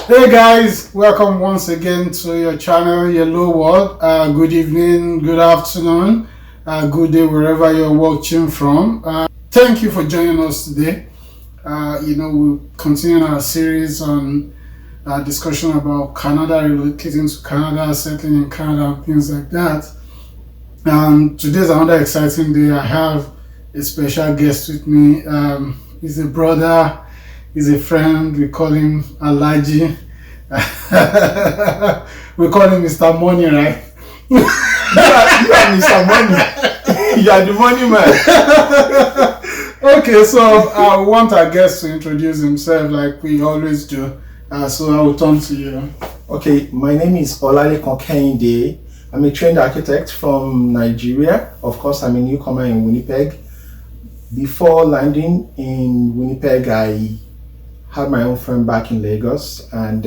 Hey guys, welcome once again to your channel, Yellow World. Good evening, good afternoon, good day wherever you're watching from. Thank you for joining us today. We'll continue our series on discussion about Canada, relocating to Canada, settling in Canada, and things like that. Today's another exciting day. I have a special guest with me. He's a brother. He's a friend. We call him Alaji. We call him Mr. Money, right? you are Mr. Money. You are the money man. Okay, so I want our guest to introduce himself like we always do. So I will turn to you. Okay, my name is Olalekan Kehinde. I'm a trained architect from Nigeria. Of course, I'm a newcomer in Winnipeg. Before landing in Winnipeg, I had my own firm back in Lagos, and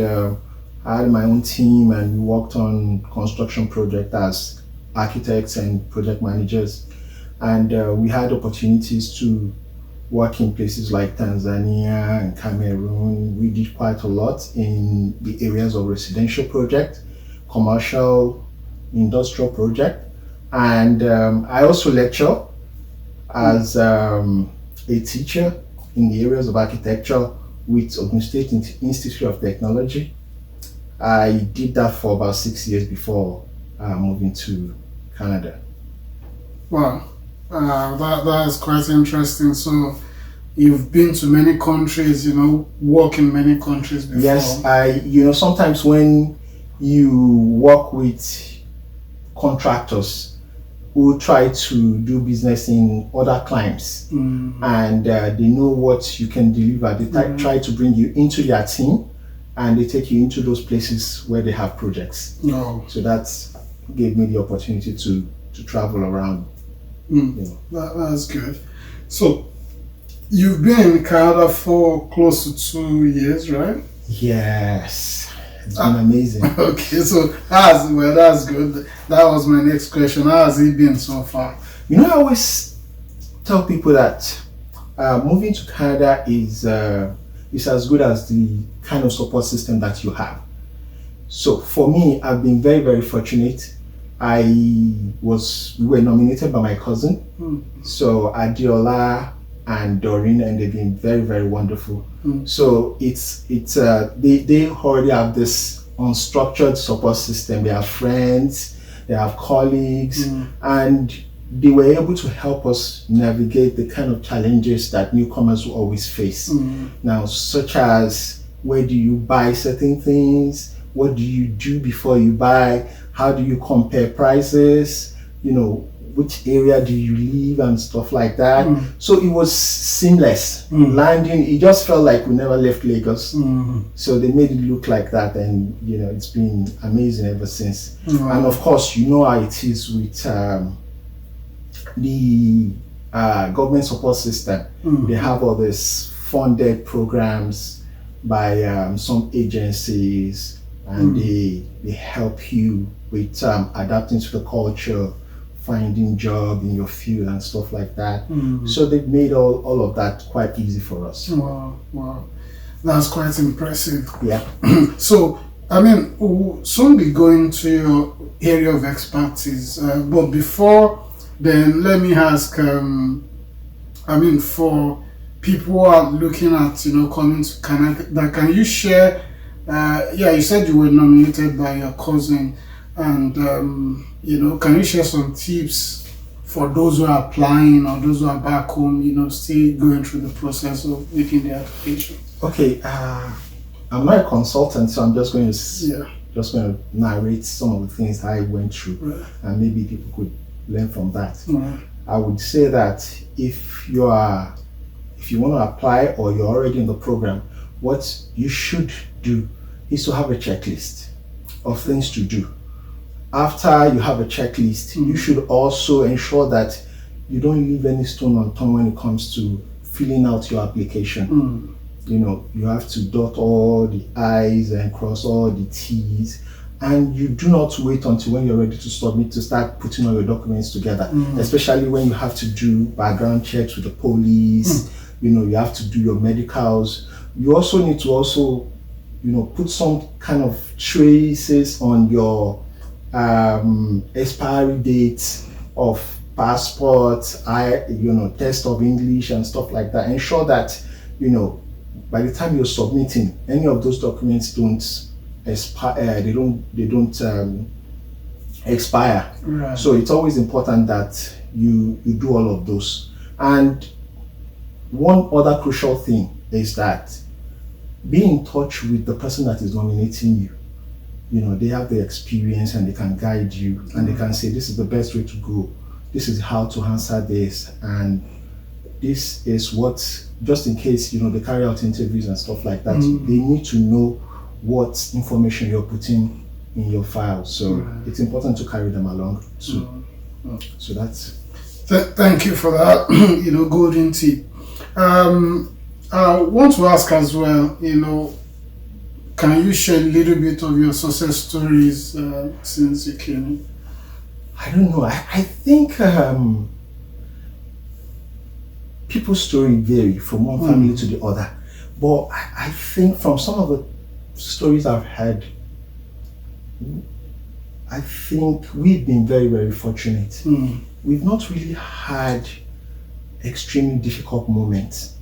I had my own team, and we worked on construction projects as architects and project managers. And we had opportunities to work in places like Tanzania and Cameroun. We did quite a lot in the areas of residential project, commercial, industrial project. And I also lecture as a teacher in the areas of architecture with Ogun State Institute of Technology. I did that for about 6 years before moving to Canada. Wow, that's quite interesting. So you've been to many countries, work in many countries before. Yes, sometimes when you work with contractors who try to do business in other climes, and they know what you can deliver, they try to bring you into their team, and they take you into those places where they have projects. Oh. So that gave me the opportunity to travel around. That's good. So you've been in Canada for close to 2 years, right? Yes. It's been amazing. Okay, so that's good. That was my next question. How has it been so far? I always tell people that moving to Canada is as good as the kind of support system that you have. So for me, I've been very, very fortunate. We were nominated by my cousin, so Adiola and Doreen, and they've been very, very wonderful. So they already have this unstructured support system. They have friends, they have colleagues, and they were able to help us navigate the kind of challenges that newcomers will always face. Now, such as, where do you buy certain things? What do you do before you buy? How do you compare prices? Which area do you live and stuff like that. So it was seamless. Landing, it just felt like we never left Lagos. So they made it look like that, and it's been amazing ever since. And of course, how it is with the government support system. They have all these funded programs by some agencies, and they help you with adapting to the culture, finding job in your field and stuff like that. So they've made all of that quite easy for us. Wow. That's quite impressive. Yeah. So, we'll soon be going to your area of expertise. But before then, let me ask, for people who are looking at, coming to Canada, can you share, you said you were nominated by your cousin, and can you share some tips for those who are applying or those who are back home, still going through the process of making the application? Okay, I'm not a consultant, so I'm just going to narrate some of the things I went through, and maybe people could learn from that. I would say that if you want to apply or you're already in the program, what you should do is to have a checklist of things to do. After you have a checklist, you should also ensure that you don't leave any stone unturned when it comes to filling out your application. You have to dot all the I's and cross all the T's, and you do not wait until when you're ready to submit to start putting all your documents together, especially when you have to do background checks with the police. You have to do your medicals. You also need to put some kind of traces on your expiry dates of passport, test of English and stuff like that. Ensure that, by the time you're submitting, any of those documents don't expire. They don't expire. Right. So it's always important that you do all of those. And one other crucial thing is that be in touch with the person that is nominating you. They have the experience and they can guide you, and they can say, this is the best way to go. This is how to answer this, and this is what, just in case, they carry out interviews and stuff like that, they need to know what information you're putting in your file. So it's important to carry them along too. So that's... Thank you for that, golden tip. I want to ask as well, can you share a little bit of your success stories since you came in? I don't know. I think people's story vary from one family to the other. But I think from some of the stories I've heard, I think we've been very, very fortunate. We've not really had extremely difficult moments,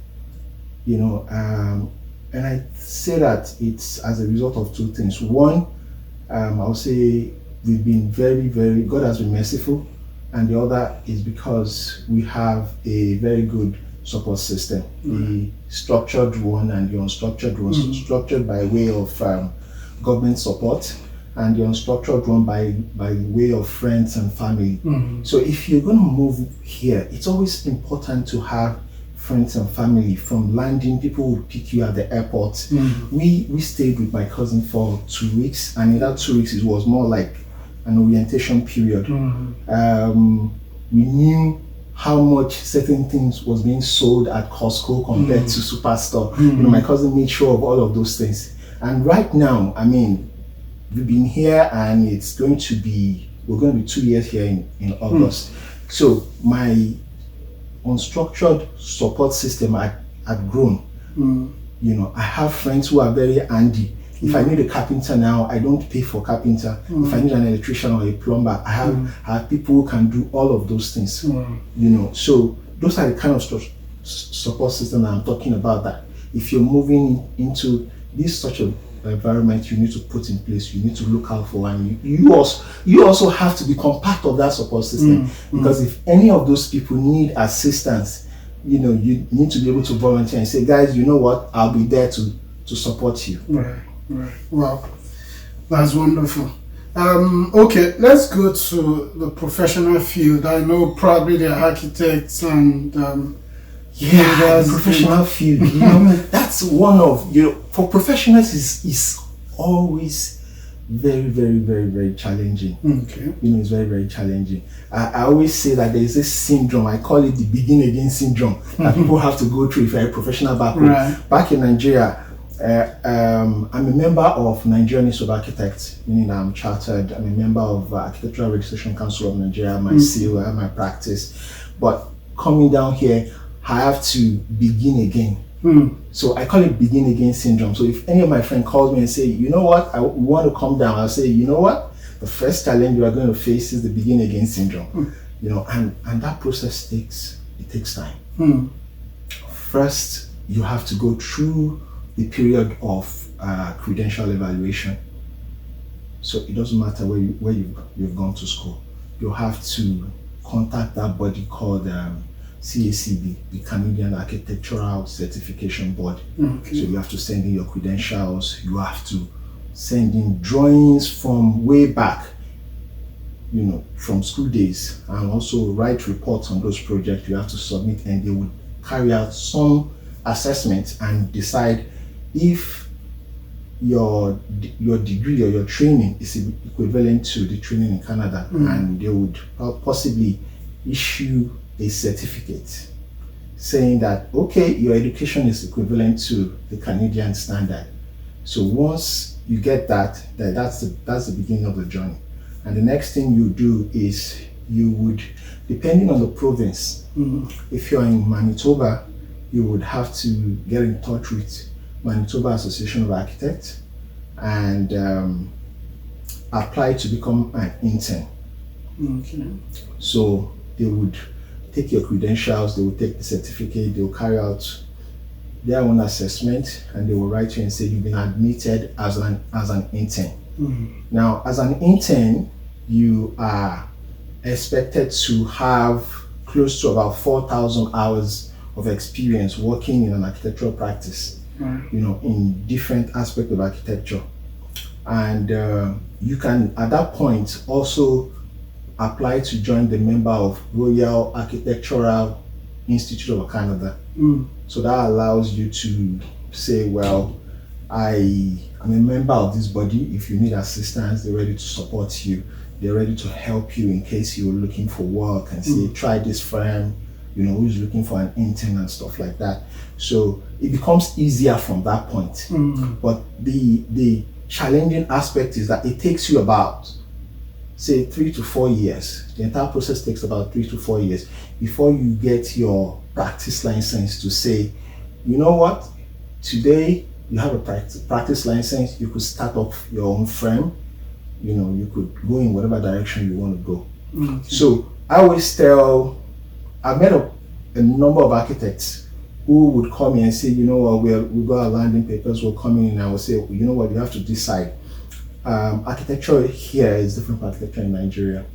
and I say that it's as a result of two things. One, I'll say we've been very, very, God has been merciful, and the other is because we have a very good support system, the structured one and the unstructured one. Structured by way of government support, and the unstructured one by way of friends and family. So if you're going to move here, it's always important to have friends and family. From landing, people will pick you at the airport. We stayed with my cousin for 2 weeks, and in that 2 weeks it was more like an orientation period. We knew how much certain things was being sold at Costco compared to Superstore. My cousin made sure of all of those things. And right now, we've been here, and we're going to be 2 years here in August. So my unstructured support system had grown. I have friends who are very handy. If I need a carpenter now, I don't pay for carpenter. If I need an electrician or a plumber, I have people who can do all of those things. So those are the kind of support system that I'm talking about, that if you're moving into such an environment, you need to put in place, you need to look out for, and you also have to become part of that support system. Because if any of those people need assistance, you need to be able to volunteer and say, guys, you know what, I'll be there to support you. Right. Wow, that's wonderful. Okay, let's go to the professional field. I know probably the architects and the professional field. That's one of for professionals is always very, very, very, very challenging. Okay. It's very, very challenging. I always say that there is this syndrome. I call it the begin again syndrome that people have to go through if you're a professional background. Right. Back in Nigeria, I'm a member of Nigerian Institute of Architects, meaning I'm chartered. I'm a member of Architectural Registration Council of Nigeria, my seal, I have my practice. But coming down here, I have to begin again. So I call it begin again syndrome. So if any of my friends calls me and say, you know what, I want to come down, I'll say, you know what, the first challenge you are going to face is the begin again syndrome. And that process takes time. First, you have to go through the period of credential evaluation. So it doesn't matter where you've gone to school. You have to contact that body called CACB, the Canadian Architectural Certification Board. So you have to send in your credentials. You have to send in drawings from way back, from school days, and also write reports on those projects you have to submit, and they would carry out some assessment and decide if your degree or your training is equivalent to the training in Canada, and they would possibly issue a certificate saying that, okay, your education is equivalent to the Canadian standard. So once you get that, that's the beginning of the journey. And the next thing you do is you would, depending on the province, if you're in Manitoba, you would have to get in touch with Manitoba Association of Architects. and apply to become an intern. Okay. So they would take your credentials, they would take the certificate, they will carry out their own assessment, and they will write you and say you've been admitted as an intern. Now, as an intern, you are expected to have close to about 4,000 hours of experience working in an architectural practice, in different aspects of architecture. And you can, at that point, also apply to join the member of Royal Architectural Institute of Canada. So that allows you to say, well, I'm a member of this body. If you need assistance, they're ready to support you. They're ready to help you in case you're looking for work and say, try this firm, who's looking for an intern and stuff like that. So it becomes easier from that point. But the challenging aspect is that it takes you about, say, 3 to 4 years. The entire process takes about 3 to 4 years before you get your practice license to say, you know what, today you have a practice license, you could start off your own firm, you could go in whatever direction you want to go. So I always tell, I've met a number of architects who would come in and say, you know what, we got our landing papers, we're coming in, and I will say, you know what, you have to decide. Architecture here is different from architecture in Nigeria.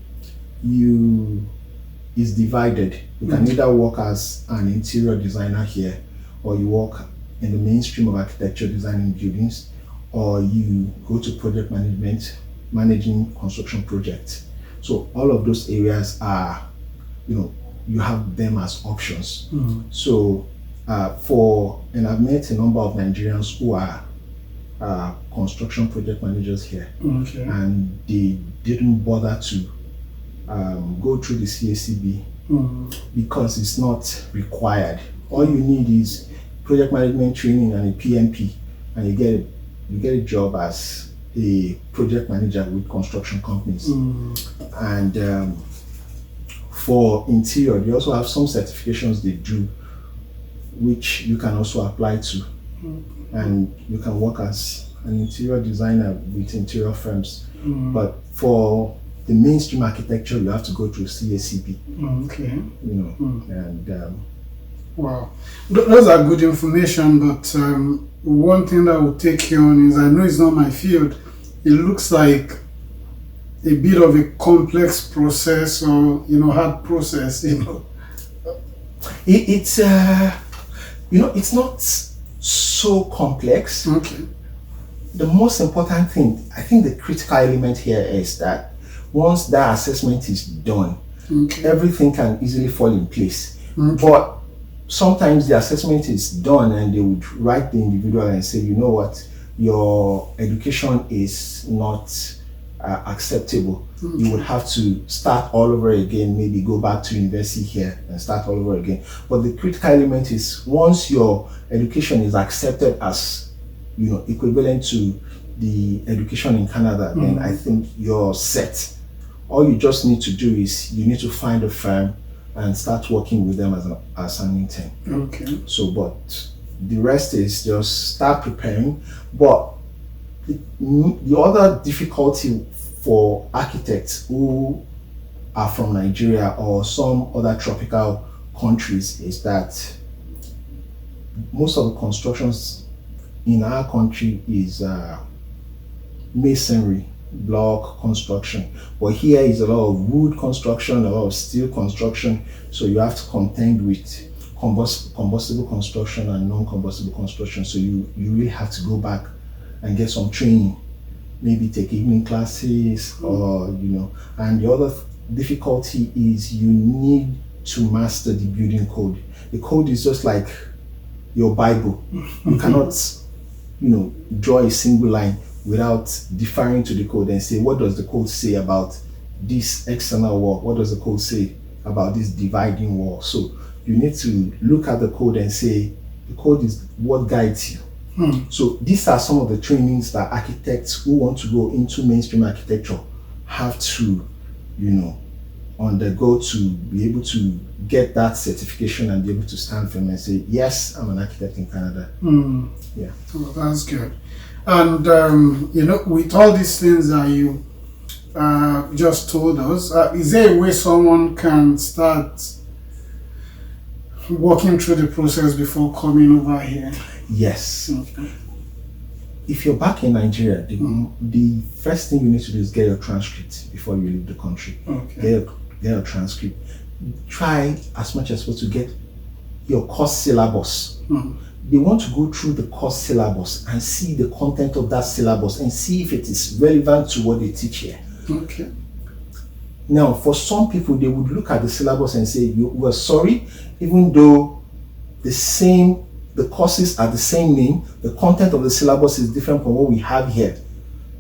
Is divided. You can either work as an interior designer here, or you work in the mainstream of architecture designing buildings, or you go to project management, managing construction projects. So all of those areas are, you have them as options. So and I've met a number of Nigerians who are construction project managers here, and they didn't bother to go through the CACB because it's not required. All you need is project management training and a PMP, and you get a job as a project manager with construction companies. And for interior, they also have some certifications they do, which you can also apply to, and you can work as an interior designer with interior firms. But for the mainstream architecture, you have to go through CACB. And wow, those are good information. But one thing that will take you on is, I know it's not my field. It looks like a bit of a complex process, or hard process. It's it's not so complex. The most important thing, I think, the critical element here is that once that assessment is done, everything can easily fall in place. But sometimes the assessment is done and they would write the individual and say, you know what, your education is not acceptable. You would have to start all over again, maybe go back to university here and start all over again. But the critical element is, once your education is accepted as equivalent to the education in Canada, then I think you're set. All you just need to do is you need to find a firm and start working with them as an intern. So, but the rest is just start preparing. But the other difficulty for architects who are from Nigeria or some other tropical countries is that most of the constructions in our country is masonry, block construction. But here is a lot of wood construction, a lot of steel construction. So you have to contend with combustible construction and non-combustible construction. So you really have to go back and get some training, maybe take evening classes, or and the other difficulty is you need to master the building code. The code is just like your Bible. You cannot draw a single line without deferring to the code and say, what does the code say about this external wall? What does the code say about this dividing wall? So you need to look at the code and say, the code is what guides you. So these are some of the trainings that architects who want to go into mainstream architecture have to, undergo to be able to get that certification and be able to stand firm and say, yes, I'm an architect in Canada. Yeah. Well, that's good. And with all these things that you just told us, is there a way someone can start walking through the process before coming over here? Yes. Okay. If you're back in Nigeria, the first thing you need to do is get your transcript before you leave the country. Okay. Get your transcript. Try as much as possible to get your course syllabus. They want to go through the course syllabus and see the content of that syllabus and see if it is relevant to what they teach here. Okay. Now, for some people, they would look at the syllabus and say, we're sorry, even though the courses are the same name, the content of the syllabus is different from what we have here.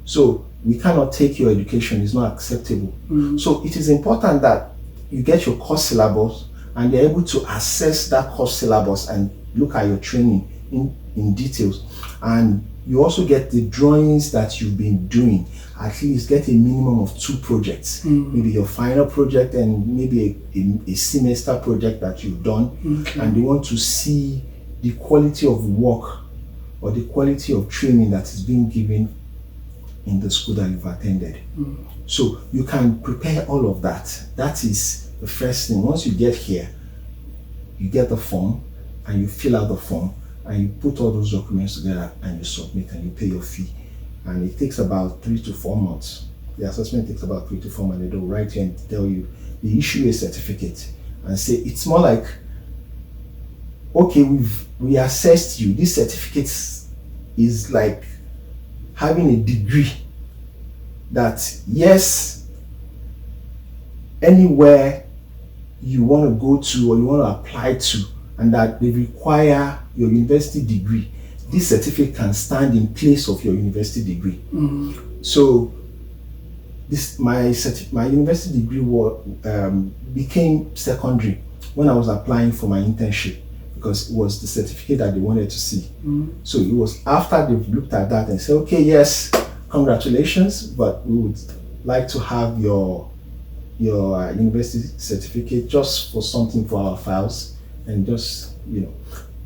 So we cannot take your education, it's not acceptable. So it is important that you get your course syllabus and they're able to assess that course syllabus and look at your training in details. And you also get the drawings that you've been doing. At least get a minimum of 2 projects. Maybe your final project and maybe a semester project that you've done. Okay. And they want to see the quality of work or the quality of training that is being given in the school that you've attended. So you can prepare all of that. That is the first thing. Once you get here, you get the form and you fill out the form and you put all those documents together and you submit and you pay your fee. And it takes about 3 to 4 months. The assessment takes about 3 to 4 months. They'll write you and tell you, they issue a certificate and say, it's more like, okay, we assessed you. This certificate is like having a degree that, yes, anywhere you want to go to or you want to apply to, and that they require your university degree, this certificate can stand in place of your university degree. So my university degree became secondary when I was applying for my internship, because it was the certificate that they wanted to see. So it was after they've looked at that and said, okay, yes, congratulations, but we would like to have your university certificate just for something for our files, and just,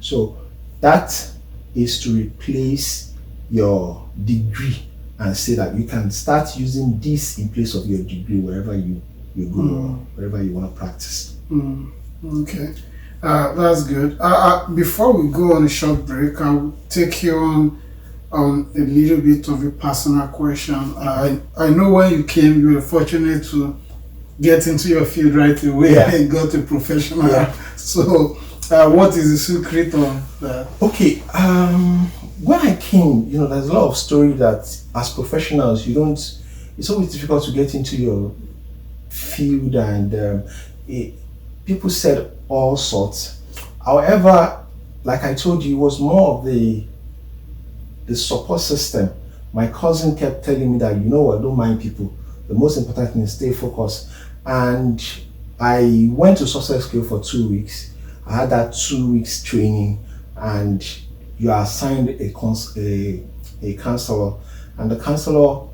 so that is to replace your degree and say that you can start using this in place of your degree wherever you go or wherever you want to practice. Okay, that's good. Before we go on a short break, I'll take you on a little bit of a personal question. I know when you came, you were fortunate to get into your field right away and got a professional. So what is the secret of that? Okay, when I came, there's a lot of story that as professionals, it's always difficult to get into your field, and people said all sorts. However, like I told you, it was more of the support system. My cousin kept telling me that, don't mind people. The most important thing is stay focused. And I went to Success School for 2 weeks. I had that 2 weeks training, and you are assigned a counselor, and the counselor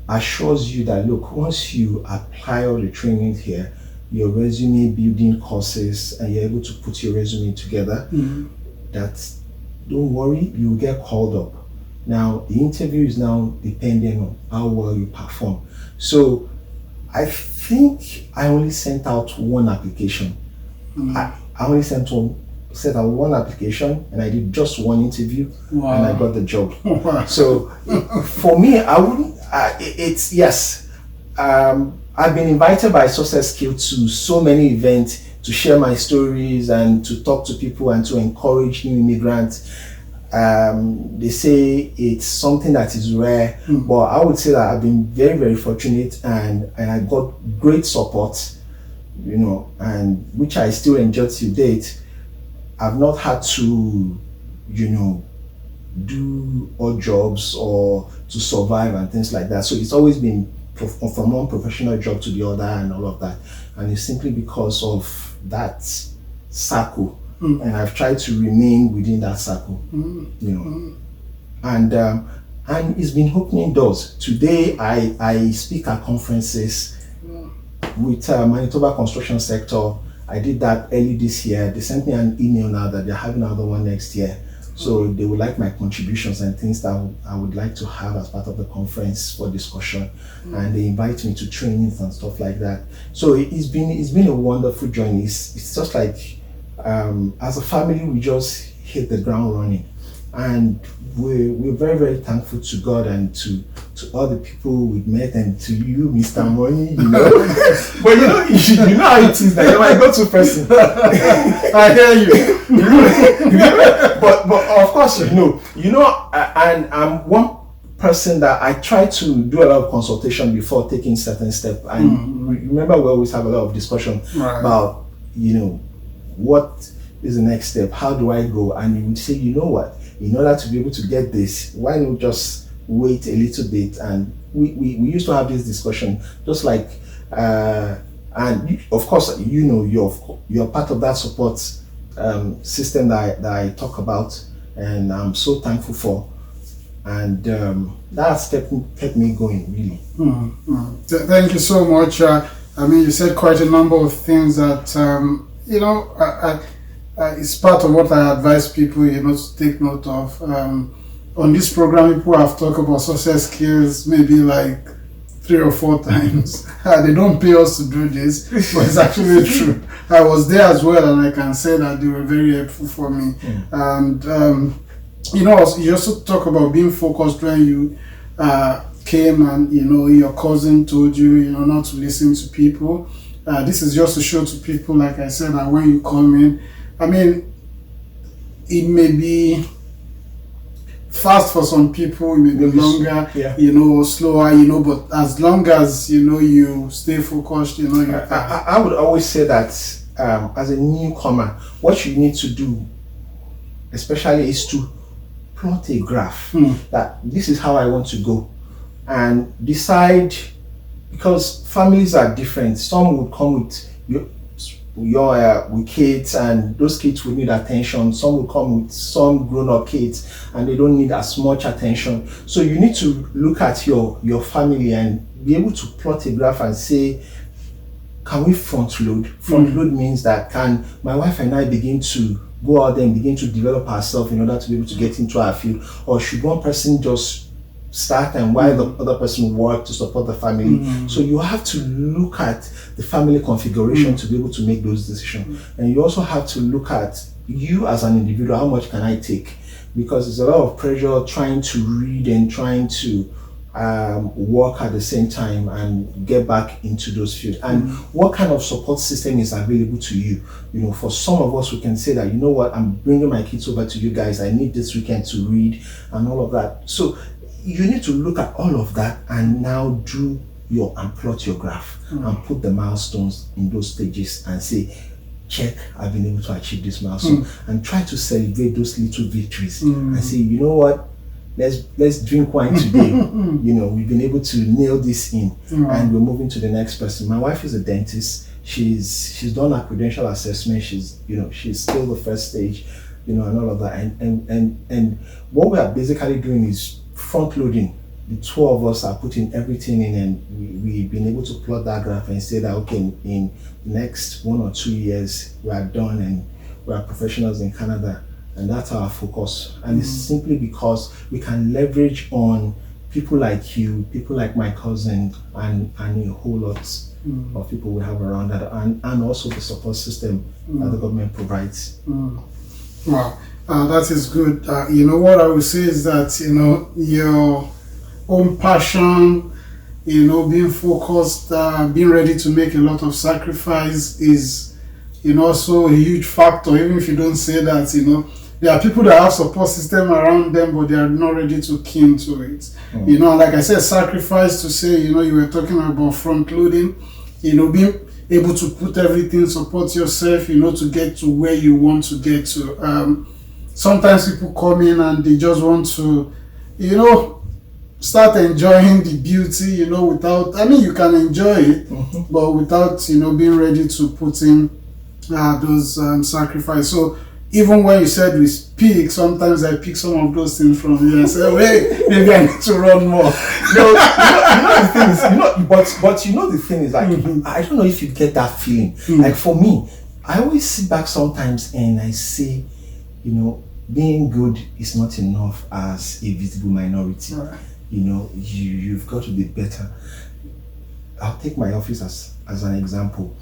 assures you that, look, once you apply all the training here, your resume building courses, and you're able to put your resume together, that don't worry, you will get called up. Now, the interview is now depending on how well you perform. So I think I only sent out one application. I only sent out one application, and I did just one interview, and I got the job. So for me, I wouldn't. It's yes. I've been invited by Success Skill to so many events to share my stories and to talk to people and to encourage new immigrants. They say it's something that is rare, but I would say that I've been very, very fortunate, and I got great support, and which I still enjoy to date. I've not had to, do odd jobs or to survive and things like that. So it's always been from one professional job to the other and all of that. And it's simply because of that circle. And I've tried to remain within that circle, and it's been opening doors. Today, I speak at conferences with Manitoba construction sector. I did that early this year. They sent me an email now that they're having another one next year. So they would like my contributions and things that I would like to have as part of the conference for discussion. And they invite me to trainings and stuff like that. So it's been a wonderful journey. It's just like as a family, we just hit the ground running. And we're very, very thankful to God and to all the people we've met and to you, Mr. Money, you know. But you know how it is that you're my go-to person. I hear you. but of course, you know, and I'm one person that I try to do a lot of consultation before taking certain steps. And remember, we always have a lot of discussion about, what is the next step? How do I go? And you would say, you know what? In order to be able to get this, why not just wait a little bit? And we used to have this discussion, just like, and of course, you're part of that support system that I talk about, and I'm so thankful for. And that's kept me going, really. Thank you so much. You said quite a number of things that, it's part of what I advise people, to take note of. On this program, people have talked about social skills maybe like 3 or 4 times. They don't pay us to do this, but it's actually true. I was there as well, and I can say that they were very helpful for me. And you also talk about being focused when you came and your cousin told you not to listen to people. This is just to show to people, like I said, that when you come in, it may be fast for some people, it may be longer, or slower, but as long as you stay focused, I would always say that as a newcomer, what you need to do, especially, is to plot a graph that this is how I want to go, and decide, because families are different. Some would come with with kids, and those kids would need attention. Some will come with some grown-up kids, and they don't need as much attention. So you need to look at your family and be able to plot a graph and say, can we front load? Front load means that can my wife and I begin to go out there and begin to develop ourselves in order to be able to get into our field, or should one person just start and while the other person work to support the family? So you have to look at the family configuration to be able to make those decisions. And you also have to look at you as an individual, how much can I take? Because there's a lot of pressure trying to read and trying to work at the same time and get back into those fields. And what kind of support system is available to you? For some of us, we can say that, I'm bringing my kids over to you guys. I need this weekend to read and all of that. So you need to look at all of that and now do and plot your graph and put the milestones in those stages and say, check, I've been able to achieve this milestone, and try to celebrate those little victories and say, you know what, let's drink wine today. We've been able to nail this in, and we're moving to the next person. My wife is a dentist. She's done her credential assessment. She's still the first stage, and all of that. And what we are basically doing is front loading. The 2 of us are putting everything in, and we've been able to plot that graph and say that, okay, in the next 1 or 2 years, we are done and we are professionals in Canada. And that's our focus. And it's simply because we can leverage on people like you, people like my cousin, and a whole lot of people we have around that, and also the support system that the government provides. Wow, that is good. What I would say is that, your own passion, being focused, being ready to make a lot of sacrifice is, also a huge factor. Even if you don't say that, there are people that have support system around them, but they are not ready to keen to it. Like I said, sacrifice to say, you were talking about front loading, being able to put everything, support yourself, to get to where you want to get to. Sometimes people come in and they just want to, start enjoying the beauty, without, you can enjoy it, but without, being ready to put in those sacrifice. So even when you said we speak, sometimes I pick some of those things from you and say, hey, maybe I need to run more. The thing is, the thing is, like, I don't know if you get that feeling. Like for me, I always sit back sometimes and I say, being good is not enough as a visible minority. Right. You've got to be better. I'll take my office as an example.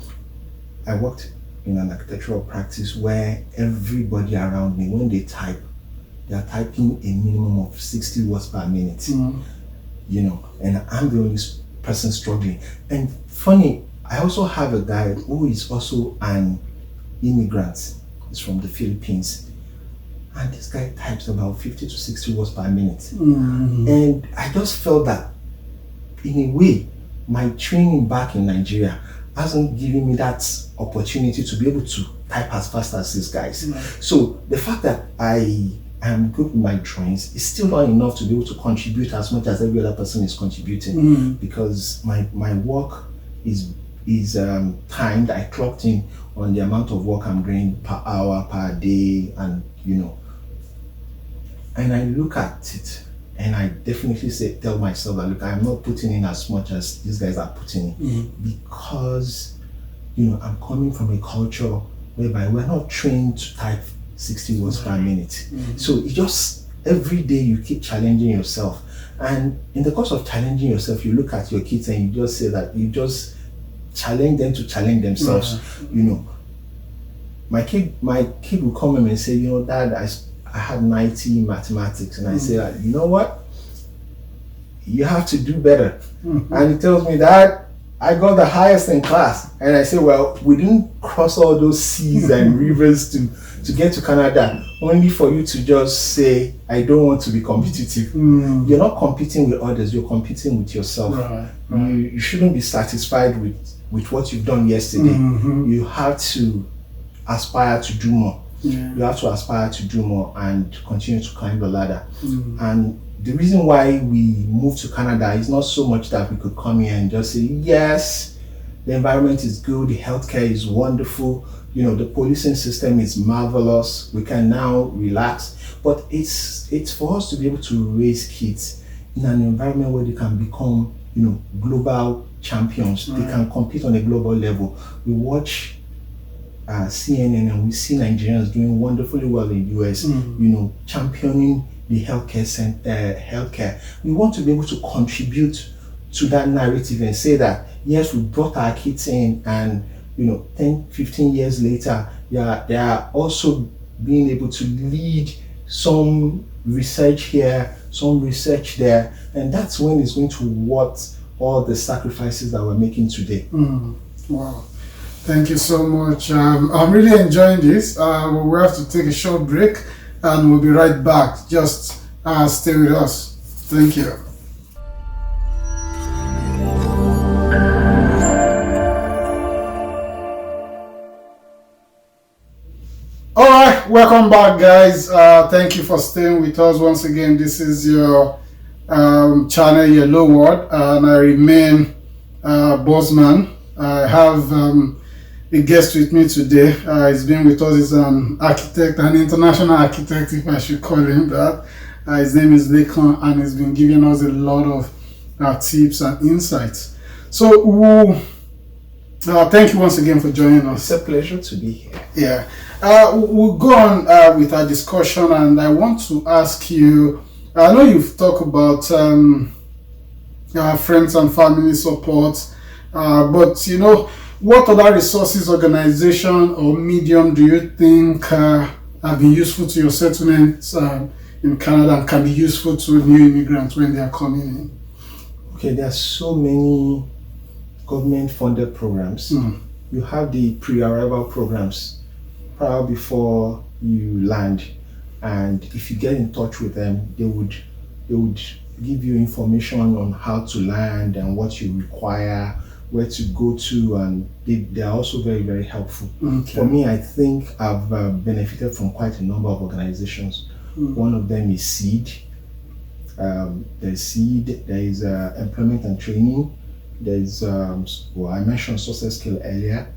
I worked in an architectural practice where everybody around me, when they type, they are typing a minimum of 60 words per minute. And I'm the only person struggling. And funny, I also have a guy who is also an immigrant. He's from the Philippines. And this guy types about 50 to 60 words per minute. And I just felt that, in a way, my training back in Nigeria hasn't given me that opportunity to be able to type as fast as these guys. So the fact that I am good with my drawings is still not enough to be able to contribute as much as every other person is contributing, because my work is timed. I clocked in on the amount of work I'm doing per hour, per day, and and I look at it and I definitely tell myself that, look, I'm not putting in as much as these guys are putting in, because I'm coming from a culture whereby we're not trained to type 60 words per minute. So it just, every day you keep challenging yourself, and in the course of challenging yourself, you look at your kids and you just say that you just challenge them to challenge themselves. My kid will come in and say, Dad, I had 90 in mathematics, and I say that, you know what, you have to do better. And he tells me that I got the highest in class, and I say, well, we didn't cross all those seas and rivers to get to Canada only for you to just say, I don't want to be competitive. You're not competing with others, you're competing with yourself. You shouldn't be satisfied with what you've done yesterday. You have to aspire to do more. You have to aspire to do more and continue to climb the ladder. And the reason why we moved to Canada is not so much that we could come here and just say, yes, the environment is good, the healthcare is wonderful, the policing system is marvelous, we can now relax. But it's for us to be able to raise kids in an environment where they can become, global champions. They can compete on a global level. We watch CNN and we see Nigerians doing wonderfully well in the US, championing the healthcare. We want to be able to contribute to that narrative and say that, yes, we brought our kids in, and 10, 15 years later, they are also being able to lead some research here, some research there, and that's when it's going to worth all the sacrifices that we're making today. Wow. Thank you so much. I'm really enjoying this. We'll have to take a short break and we'll be right back. Just stay with us. Thank you. All right, welcome back, guys. Thank you for staying with us once again. This is your channel, Yellow World, and I remain Bossman. I have a guest with me today. He's been with us. He's an architect, an international architect, if I should call him that. His name is Olalekan, and he's been giving us a lot of tips and insights. So, thank you once again for joining us. It's a pleasure to be here. Yeah. We'll go on with our discussion, and I want to ask you, I know you've talked about friends and family support, but what other resources, organization, or medium do you think have been useful to your settlements in Canada and can be useful to new immigrants when they are coming in? Okay, there are so many government-funded programs. You have the pre-arrival programs prior before you land, and if you get in touch with them, they would give you information on how to land and what you require, where to go to, and they are also very, very helpful. For me, I think I've benefited from quite a number of organizations. One of them is SEED. There's SEED, there is employment and training, there's I mentioned social skill earlier.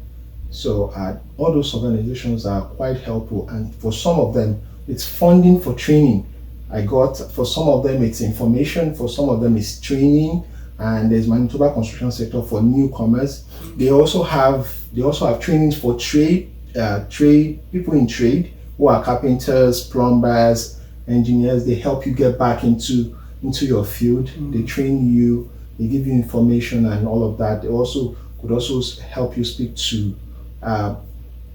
So all those organizations are quite helpful, and for some of them it's funding for training. For some of them it's information, for some of them it's training, and there's Manitoba construction sector for newcomers. They also have trainings for trade people in trade, who are carpenters, plumbers, engineers. They help you get back into your field. They train you, they give you information and all of that. They also could also help you speak to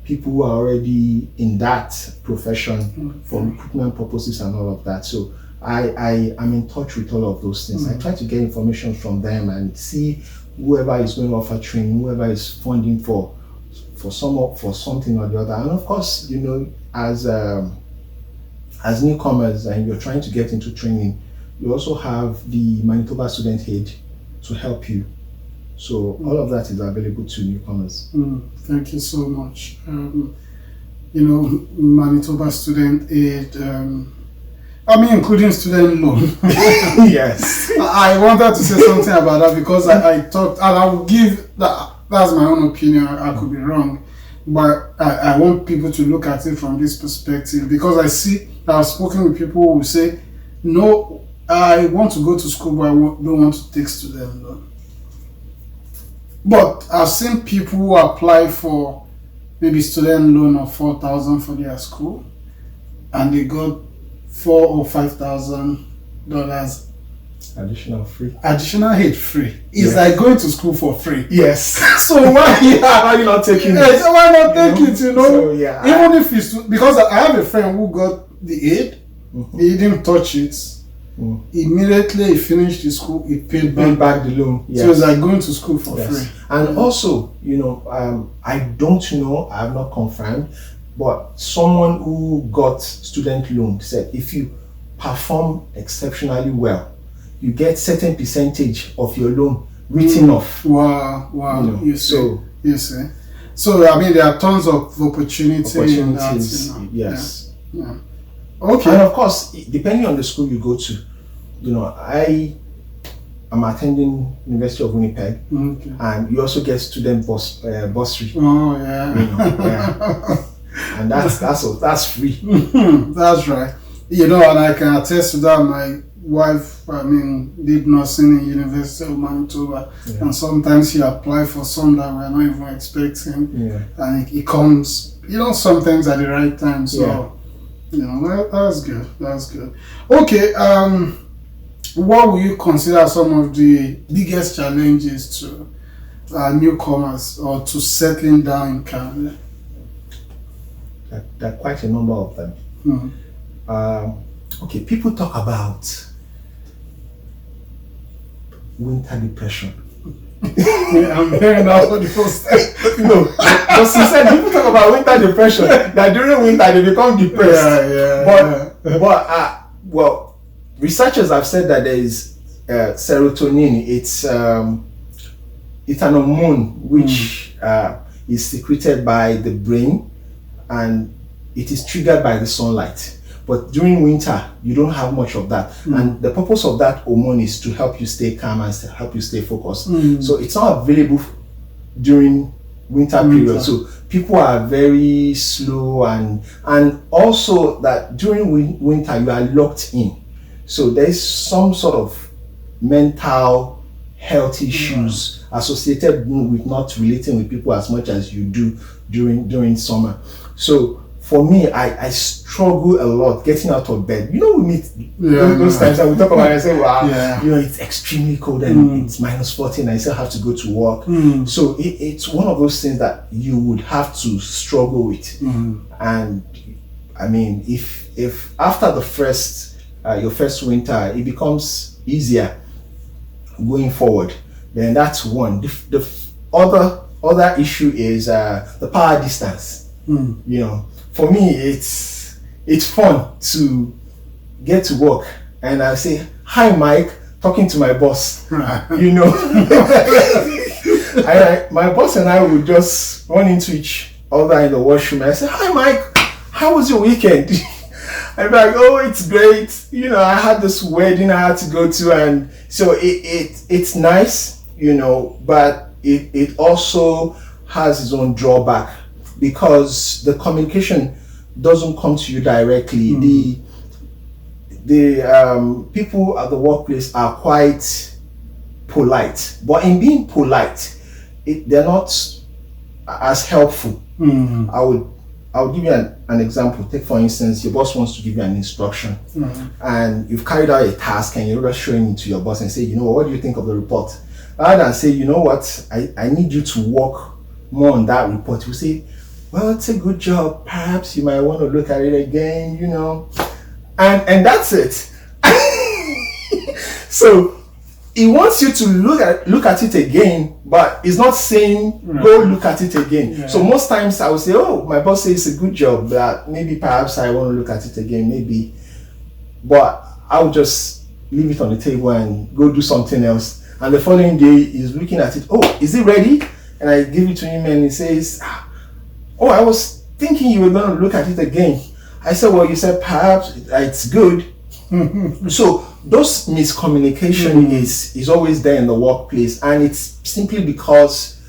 people who are already in that profession for recruitment purposes and all of that. So I am in touch with all of those things. I try to get information from them and see whoever is going to offer training, whoever is funding for something or the other. And of course, you know, as newcomers and you're trying to get into training, you also have the Manitoba Student Aid to help you. So all of that is available to newcomers. Thank you so much. You know, Manitoba Student Aid, I mean, including student loan. Yes. I wanted to say something about that because I talked, and I will give that's my own opinion. I could be wrong, but I want people to look at it from this perspective because I've spoken with people who say, no, I want to go to school, but I don't want to take student loan. But I've seen people who apply for maybe student loan of $4,000 for their school, and they got $4,000 or $5,000 additional aid free. It's like going to school for free. Yes. So why are you not taking it? So why not take it? You know, so, yeah, even if it's because I have a friend who got the aid, he didn't touch it. Immediately he finished the school, he paid back the loan. Yes. So it's like going to school for free. And also, you know, I don't know, I have not confirmed, but someone who got student loan said if you perform exceptionally well, you get certain percentage of your loan written off. Wow. You see. So I mean, there are tons of opportunities. In that, you know. Yes. Yeah. Okay. And of course, depending on the school you go to, you know, I am attending University of Winnipeg, and you also get student bursary. Oh yeah. You know, yeah. And that's free. That's right. You know, and I can attest to that. My wife, I mean, did nursing in University of Manitoba, and sometimes she apply for some that we're not even expecting, and it comes, you know, sometimes at the right time. So, you know, that's good. That's good. Okay. What will you consider some of the biggest challenges to newcomers or to settling down in Canada? There are quite a number of them. Okay, people talk about winter depression. I'm hearing that for the first time. No, but since people talk about winter depression, that during winter they become depressed. Well, researchers have said that there is serotonin. It's an hormone which is secreted by the brain, and it is triggered by the sunlight. But during winter, you don't have much of that. And the purpose of that hormone is to help you stay calm and help you stay focused. So it's not available during winter period. So people are very slow, and also that during winter you are locked in. So there's some sort of mental health issues associated with not relating with people as much as you do during summer. So for me, I struggle a lot getting out of bed. You know, we meet those times that we talk about it and say, wow, you know, it's extremely cold and it's -40 and I still have to go to work. So it's one of those things that you would have to struggle with. And I mean, if after the your first winter, it becomes easier going forward, then that's one. The other issue is the power distance. You know, for me, it's fun to get to work and I say, "Hi, Mike," talking to my boss. You know, my boss and I would just run into each other in the washroom. And I say, "Hi, Mike, how was your weekend?" I'd be like, "Oh, it's great. You know, I had this wedding I had to go to," and so it's nice, you know, but it also has its own drawback because the communication doesn't come to you directly. The people at the workplace are quite polite, but in being polite, they're not as helpful. I'll give you an example. Take for instance, your boss wants to give you an instruction, and you've carried out a task, and you're just showing it to your boss and say, you know, what do you think of the report? Rather than say, you know what, I need you to work more on that report. You say, well, it's a good job. Perhaps you might want to look at it again, you know, and that's it. So he wants you to look at it again, but he's not saying go look at it again. Yeah. So most times I will say, oh, my boss says it's a good job, but maybe perhaps I want to look at it again, maybe. But I'll just leave it on the table and go do something else. And the following day he's looking at it. Oh, is it ready? And I give it to him and he says, oh, I was thinking you were going to look at it again. I said, well, you said perhaps it's good. So those miscommunication is always there in the workplace, and it's simply because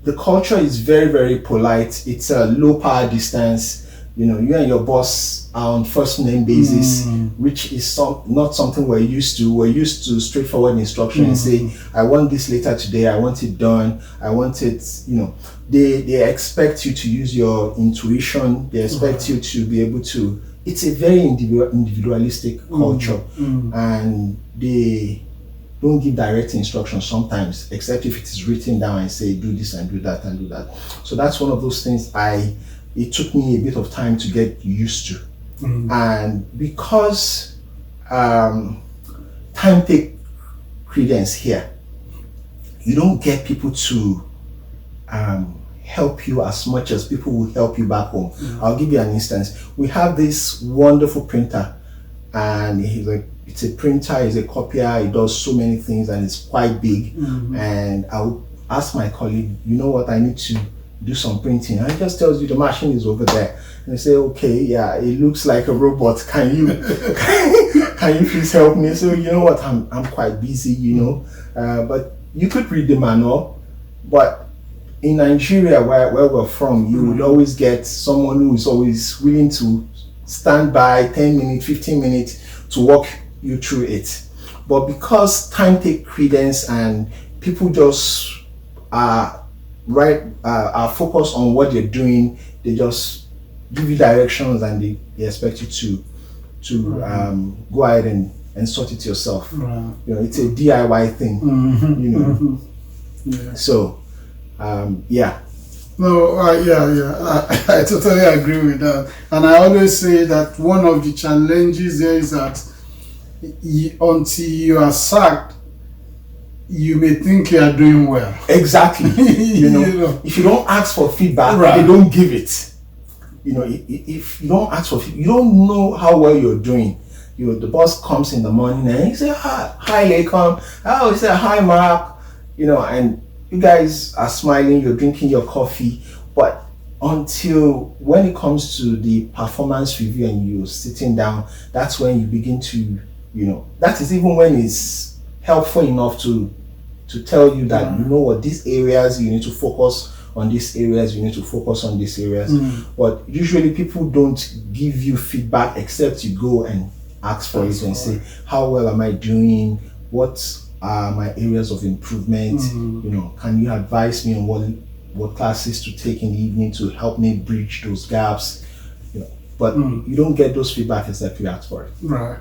the culture is very, very polite. It's a low power distance. You know, you and your boss are on first name basis, which is not something we're used to. We're used to straightforward instruction and say, I want this later today, I want it done, I want it, you know. They expect you to use your intuition, they expect you to be able to. It's a very individualistic culture, and they don't give direct instructions sometimes, except if it is written down and say do this and do that and do that. So that's one of those things it took me a bit of time to get used to. And because time take credence here, you don't get people to help you as much as people will help you back home. I'll give you an instance. We have this wonderful printer, and it's a printer, it's a copier, it does so many things, and it's quite big. And I'll ask my colleague, you know what, I need to do some printing. And it just tells you the machine is over there. And they say, okay, yeah, it looks like a robot. Can you please help me? So you know what, I'm quite busy, you know. But you could read the manual, but in Nigeria, where we're from, you would always get someone who is always willing to stand by 10 minutes, 15 minutes to walk you through it. But because time takes credence and people just are focused on what they're doing, they just give you directions and they expect you to go ahead and sort it yourself. You know, it's a DIY thing. You know. Yeah. So. Yeah. No, I totally agree with that. And I always say that one of the challenges there is that until you are sacked, you may think you are doing well. Exactly. You know, if you don't ask for feedback, they don't give it. You know, if you don't ask for feedback, you don't know how well you're doing. You know, the boss comes in the morning and he says, hi, Lekon. Oh, he said, hi, Mark. You know, and you guys are smiling, you're drinking your coffee, but until when it comes to the performance review and you're sitting down, that's when you begin to, you know, that is even when it's helpful enough to tell you that, you know what, these areas you need to focus on, these areas you need to focus on, these areas. But usually people don't give you feedback except you go and ask for it and say, how well am I doing? What are my areas of improvement? You know, can you advise me on what classes to take in the evening to help me bridge those gaps? You know, but you don't get those feedback except you ask for it. Right.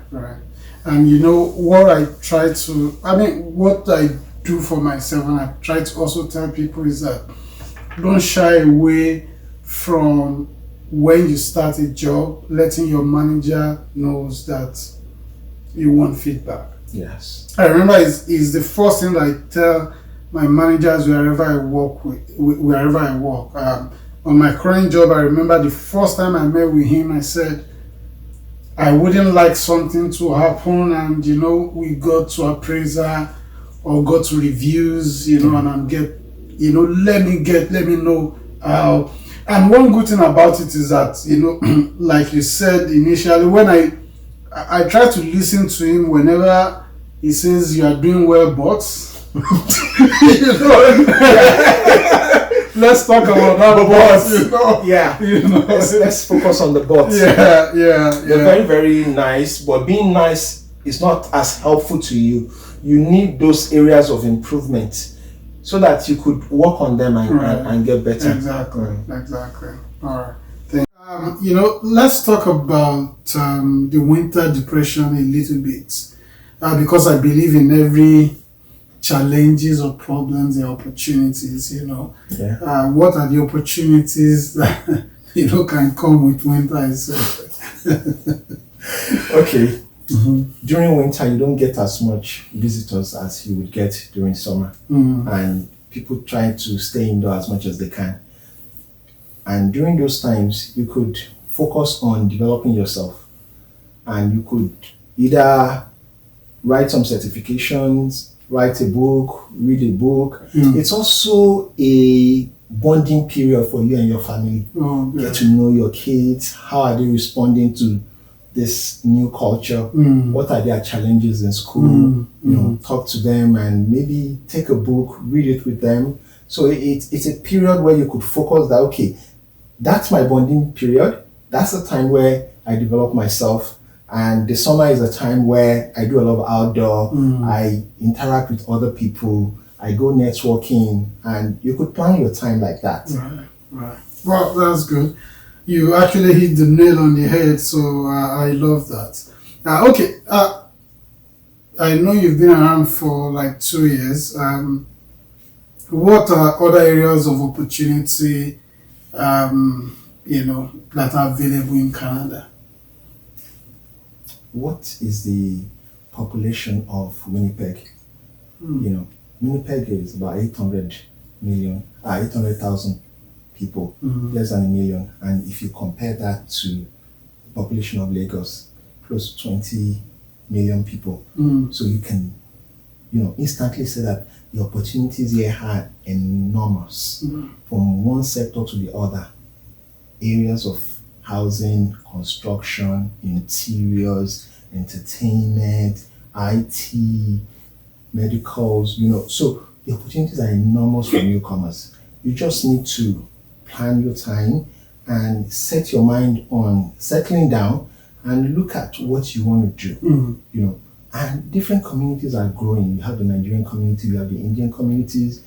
And you know what what I do for myself, and I try to also tell people, is that don't shy away from when you start a job, letting your manager knows that you want feedback. Yes. I remember it's the first thing that I tell my managers wherever I work. On my current job, I remember the first time I met with him, I said, I wouldn't like something to happen and, you know, we got to appraiser or go to reviews, you know, and I'm let me know how. And one good thing about it is that, you know, like you said initially, when I try to listen to him whenever he says you are doing well, but you know, let's talk about that boss. You know, you know, let's focus on the bots. Yeah. They're very, very nice, but being nice is not as helpful to you. You need those areas of improvement so that you could work on them and get better. Exactly. All right. Let's talk about the winter depression a little bit, because I believe in every challenges or problems and opportunities. Yeah. What are the opportunities that can come with winter itself? Okay. During winter, you don't get as much visitors as you would get during summer, and people try to stay indoor as much as they can. And during those times, you could focus on developing yourself, and you could either write some certifications, write a book, read a book. It's also a bonding period for you and your family. Get to know your kids. How are they responding to this new culture? What are their challenges in school? Talk to them and maybe take a book, read it with them. So it's a period where you could focus that, okay, that's my bonding period. That's the time where I develop myself. And the summer is a time where I do a lot of outdoor, I interact with other people, I go networking, and you could plan your time like that. Right. Well, that's good. You actually hit the nail on the head, so I love that. Okay, I know you've been around for like 2 years. What are other areas of opportunity, that are available in Canada? What is the population of Winnipeg? Winnipeg is about 800,000 people, less than a million. And if you compare that to the population of Lagos, close to 20 million people. So you can, instantly say that the opportunities here are enormous from one sector to the other. Areas of housing, construction, interiors, entertainment, IT, medicals, so the opportunities are enormous for newcomers. You just need to plan your time and set your mind on settling down and look at what you want to do. And different communities are growing. You have the Nigerian community, you have the Indian communities,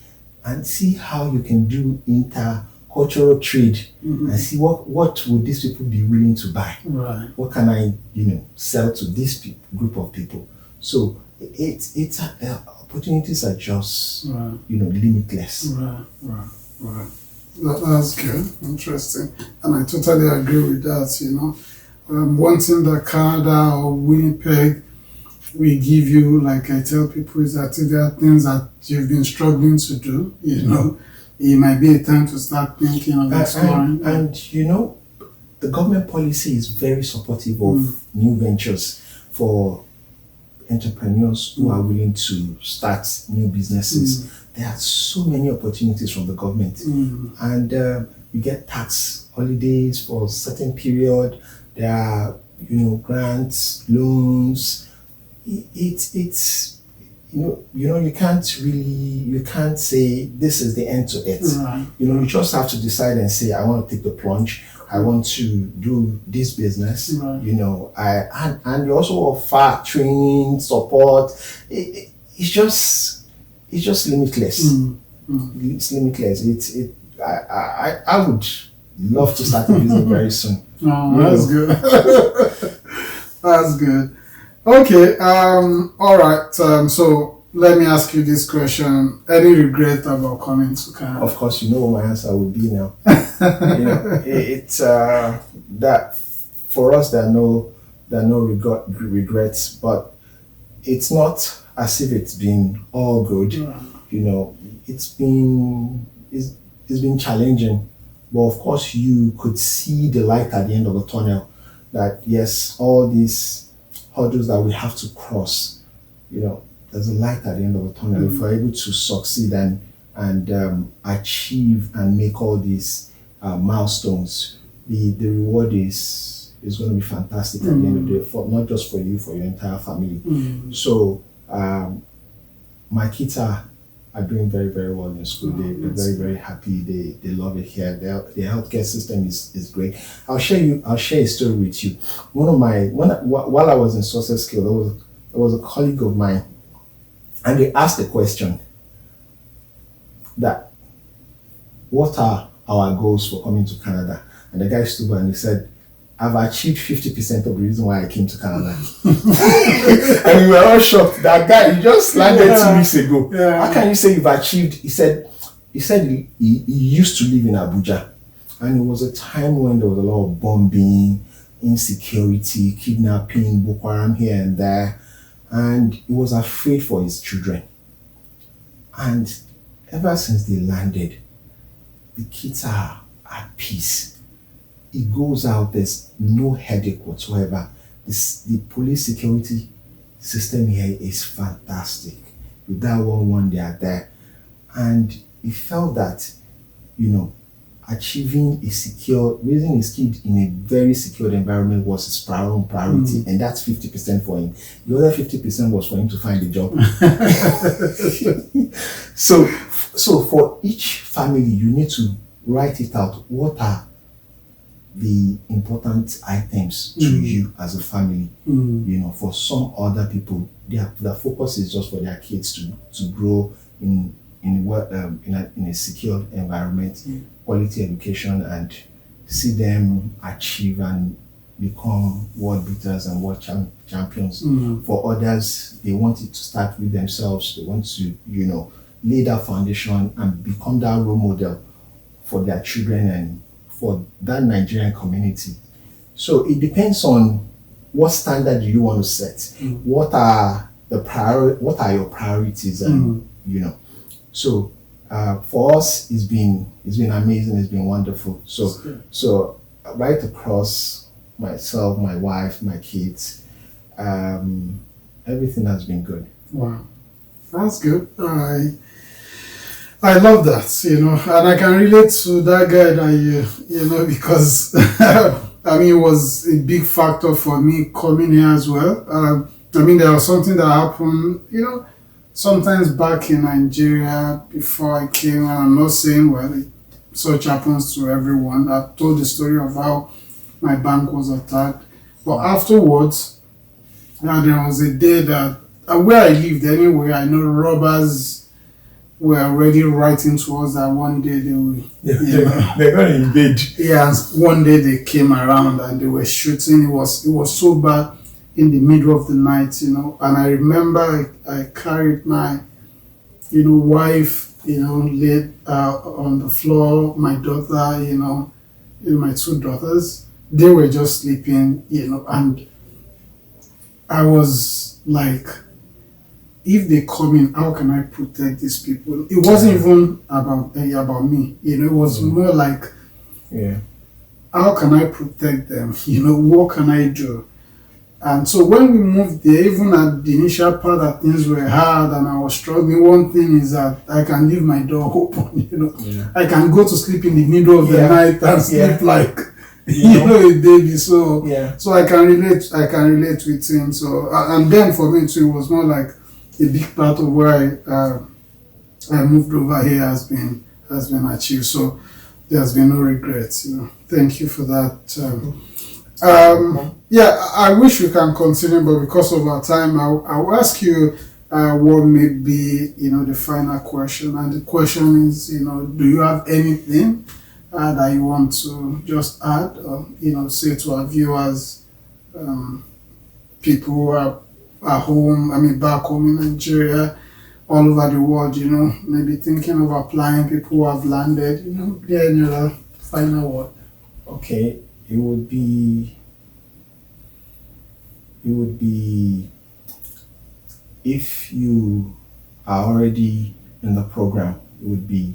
and see how you can do intercultural trade and see what would these people be willing to buy. Right. What can I, sell to this group of people? So it's opportunities are just limitless. Right. That's good. Interesting. And I totally agree with that. One thing that Canada or Winnipeg we give you, like I tell people, is that if there are things that you've been struggling to do, it might be a time to start thinking of exploring. And the government policy is very supportive of new ventures for entrepreneurs who are willing to start new businesses. There are so many opportunities from the government, and you get tax holidays for a certain period. There are grants, loans. It's you can't say this is the end to it. Right. You just have to decide and say, I want to take the plunge. I want to do this business. Right. And you also offer training, support. It's just limitless. It's limitless. I would love to start a business very soon. Oh, that's good. That's good. Okay. All right. So let me ask you this question: any regret about coming to Canada? Of course, you know what my answer would be now. It's that for us there are no regrets, but it's not as if it's been all good. It's been challenging, but of course you could see the light at the end of the tunnel. That yes, all these hurdles that we have to cross, there's a light at the end of the tunnel. If we're able to succeed and achieve and make all these milestones, the reward is going to be fantastic at the end of the day, not just for you, for your entire family. So my kids are doing very, very well in school. They're very, very happy. They love it here. The healthcare system is great. I'll share a story with you. While I was in Success Skill, there was a colleague of mine, and they asked the question that what are our goals for coming to Canada? And the guy stood by and he said, I've achieved 50% of the reason why I came to Canada. And we were all shocked. That guy, he just landed 2 weeks ago. Yeah. How can you say you've achieved? He said he used to live in Abuja. And it was a time when there was a lot of bombing, insecurity, kidnapping, Boko Haram here and there. And he was afraid for his children. And ever since they landed, the kids are at peace. He goes out, there's no headache whatsoever. The police security system here is fantastic. With that one, they are there. And he felt that, achieving raising his kid in a very secured environment was his priority, and that's 50% for him. The other 50% was for him to find a job. So for each family, you need to write it out. What are the important items to you as a family? For some other people, their focus is just for their kids to grow in a secure environment, quality education, and see them achieve and become world beaters and world champions. For others, they want it to start with themselves. They want to, lay that foundation and become that role model for their children and for that Nigerian community. So it depends on what standard you want to set. What are your priorities, and So for us, it's been amazing. It's been wonderful. So right across myself, my wife, my kids, everything has been good. Wow, that's good. I love that, and I can relate to that guy that because it was a big factor for me coming here as well. There was something that happened, sometimes back in Nigeria before I came, and I'm not saying, such happens to everyone. I've told the story of how my bank was attacked. But afterwards, there was a day that, where I lived anyway, I know robbers were already writing to us that one day they will... They're going to invade. Yeah, one day they came around and they were shooting. It was so bad in the middle of the night, and I remember I carried my, wife, laid on the floor, my daughter, my 2 daughters, they were just sleeping, and I was like, if they come in, how can I protect these people? It wasn't even about me, it was more like, how can I protect them? What can I do? And so when we moved there, even at the initial part that things were hard and I was struggling, one thing is that I can leave my door open, I can go to sleep in the middle of the night and sleep like, a baby. So I can relate with him. So, and then for me too, it was more like a big part of where I moved over here has been achieved. So there's been no regrets, Thank you for that. I wish we can continue, but because of our time, I'll ask you what may be, the final question. And the question is, do you have anything that you want to just add or, say to our viewers, people who are at home, back home in Nigeria, all over the world, maybe thinking of applying, people who have landed, any other final word? Okay. It would be if you are already in the program, it would be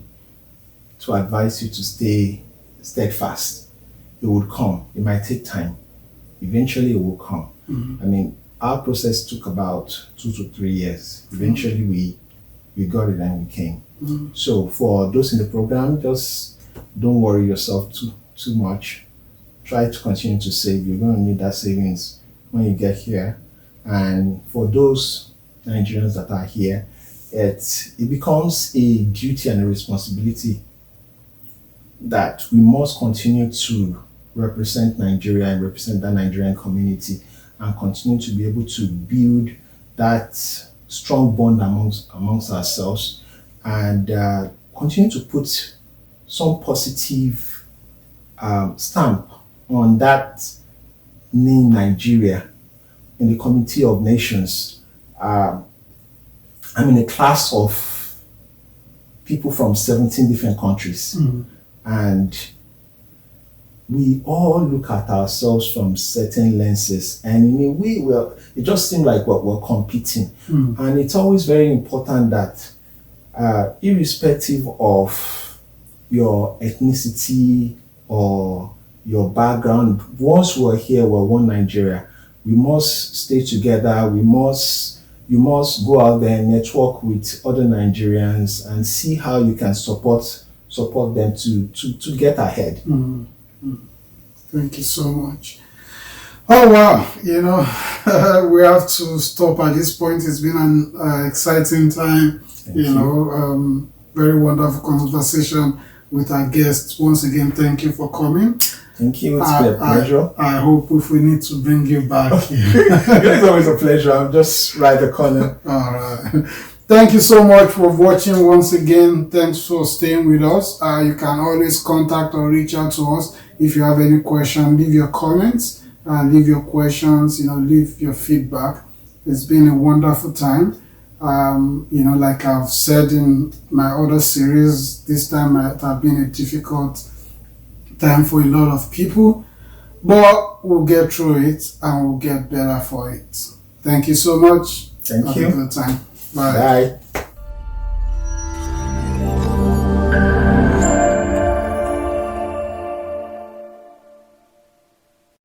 to advise you to stay steadfast. It would come. It might take time. Eventually it will come. Our process took about 2 to 3 years. Eventually we got it and we came. So for those in the program, just don't worry yourself too much. Try to continue to save. You're going to need that savings when you get here. And for those Nigerians that are here, it becomes a duty and a responsibility that we must continue to represent Nigeria and represent that Nigerian community and continue to be able to build that strong bond amongst ourselves and continue to put some positive stamp on that name Nigeria in the Committee of Nations. I'm in a class of people from 17 different countries, and we all look at ourselves from certain lenses, and in a way, it just seems like we're competing. And it's always very important that, irrespective of your ethnicity or your background, once we're here, we're one Nigeria. We must stay together. You must go out there and network with other Nigerians and see how you can support them to get ahead. Thank you so much. Oh wow, we have to stop at this point. It's been an exciting time. Thank you. Very wonderful conversation with our guests. Once again, thank you for coming. Thank you. It's been a pleasure. I hope if we need to bring you back. It's always a pleasure. I'm just right the corner. All right. Thank you so much for watching once again. Thanks for staying with us. You can always contact or reach out to us if you have any question. Leave your comments, leave your questions, leave your feedback. It's been a wonderful time. Like I've said in my other series, this time might have been a difficult time for a lot of people, but we'll get through it and we'll get better for it. Thank you so much. Thank you. Have a good time. Bye. Bye.